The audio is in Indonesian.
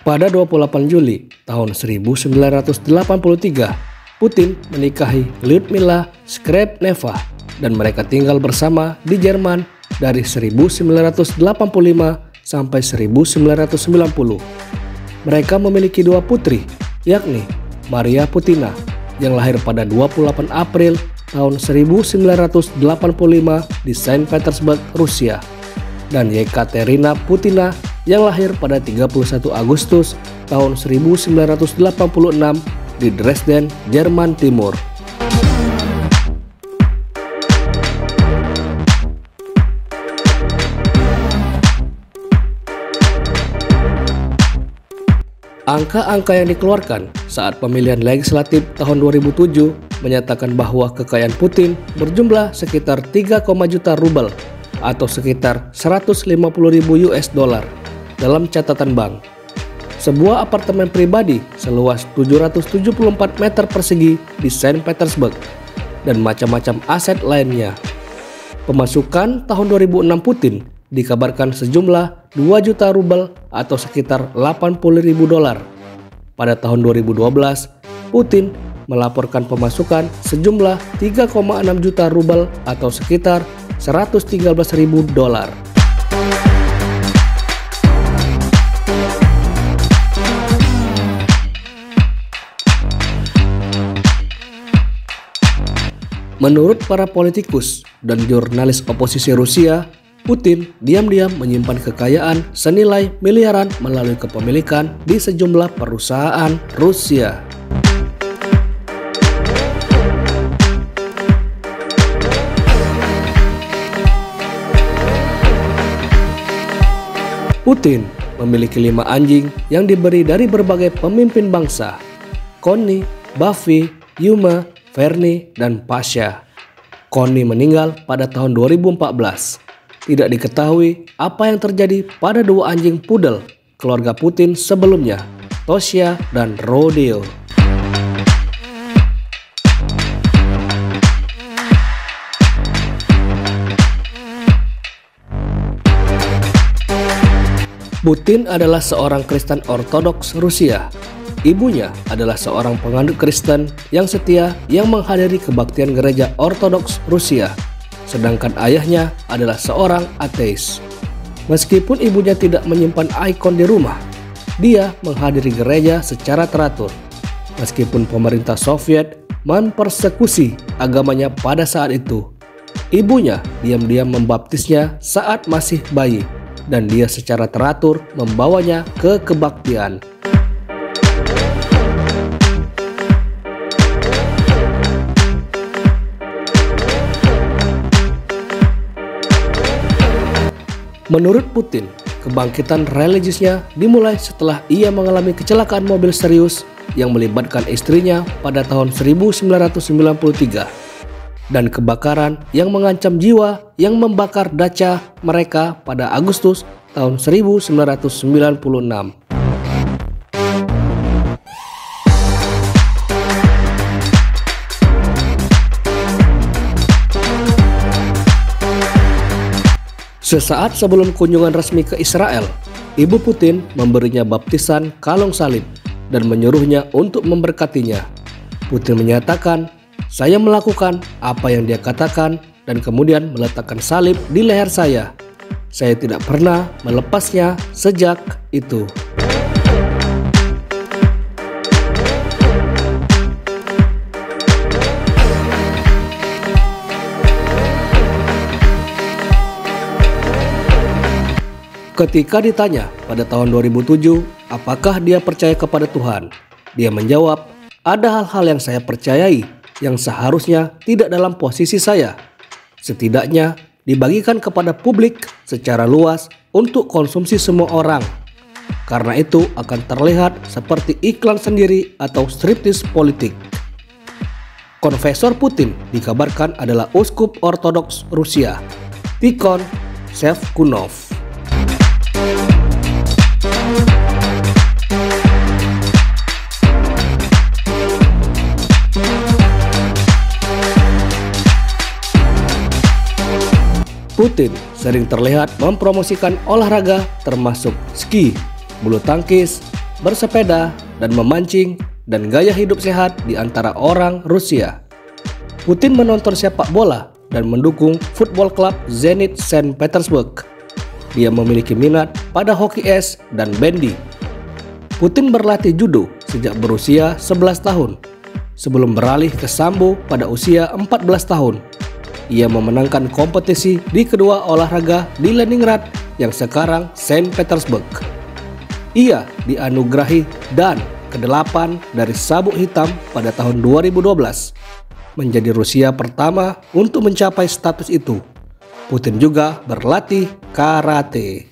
Pada 28 Juli tahun 1983, Putin menikahi Lyudmila Skrebneva dan mereka tinggal bersama di Jerman dari 1985 sampai 1990. Mereka memiliki dua putri, yakni Maria Putina yang lahir pada 28 April tahun 1985 di Saint Petersburg, Rusia, dan Yekaterina Putina yang lahir pada 31 Agustus tahun 1986 di Dresden, Jerman Timur. Angka-angka yang dikeluarkan saat pemilihan legislatif tahun 2007 menyatakan bahwa kekayaan Putin berjumlah sekitar 3, juta rubel atau sekitar 150.000 US dollar dalam catatan bank. Sebuah apartemen pribadi seluas 774 meter persegi di Saint Petersburg dan macam-macam aset lainnya. Pemasukan tahun 2006 Putin dikabarkan sejumlah 2 juta rubel atau sekitar 80.000 dolar. Pada tahun 2012, Putin melaporkan pemasukan sejumlah 3,6 juta rubel atau sekitar 113.000 dolar. Menurut para politikus dan jurnalis oposisi Rusia, Putin diam-diam menyimpan kekayaan senilai miliaran melalui kepemilikan di sejumlah perusahaan Rusia. Putin memiliki 5 anjing yang diberi dari berbagai pemimpin bangsa: Connie, Buffy, Yuma, Verny, dan Pasha. Connie meninggal pada tahun 2014. Tidak diketahui apa yang terjadi pada 2 anjing pudel keluarga Putin sebelumnya, Tosya dan Rodeo. Putin adalah seorang Kristen Ortodoks Rusia. Ibunya adalah seorang penganut Kristen yang setia yang menghadiri kebaktian gereja Ortodoks Rusia. Sedangkan ayahnya adalah seorang ateis. Meskipun ibunya tidak menyimpan ikon di rumah, dia menghadiri gereja secara teratur. Meskipun pemerintah Soviet mempersekusi agamanya pada saat itu, ibunya diam-diam membaptisnya saat masih bayi, dan dia secara teratur membawanya ke kebaktian. Menurut Putin, kebangkitan religiusnya dimulai setelah ia mengalami kecelakaan mobil serius yang melibatkan istrinya pada tahun 1993 dan kebakaran yang mengancam jiwa yang membakar daca mereka pada Agustus tahun 1996. Sesaat sebelum kunjungan resmi ke Israel, Ibu Putin memberinya baptisan kalung salib dan menyuruhnya untuk memberkatinya. Putin menyatakan, "Saya melakukan apa yang dia katakan dan kemudian meletakkan salib di leher saya. Saya tidak pernah melepasnya sejak itu." Ketika ditanya pada tahun 2007 apakah dia percaya kepada Tuhan, dia menjawab, "Ada hal-hal yang saya percayai yang seharusnya tidak dalam posisi saya. Setidaknya dibagikan kepada publik secara luas untuk konsumsi semua orang. Karena itu akan terlihat seperti iklan sendiri atau striptis politik." Konfesor Putin dikabarkan adalah uskup Ortodoks Rusia, Tikhon Shevkunov. Putin sering terlihat mempromosikan olahraga termasuk ski, bulu tangkis, bersepeda, dan memancing, dan gaya hidup sehat di antara orang Rusia. Putin menonton sepak bola dan mendukung football club Zenit Saint Petersburg. Dia memiliki minat pada hoki es dan bandy. Putin berlatih judo sejak berusia 11 tahun, sebelum beralih ke sambo pada usia 14 tahun. Ia memenangkan kompetisi di kedua olahraga di Leningrad yang sekarang Saint Petersburg. Ia dianugerahi dan ke-8 dari sabuk hitam pada tahun 2012, menjadi Rusia pertama untuk mencapai status itu. Putin juga berlatih karate.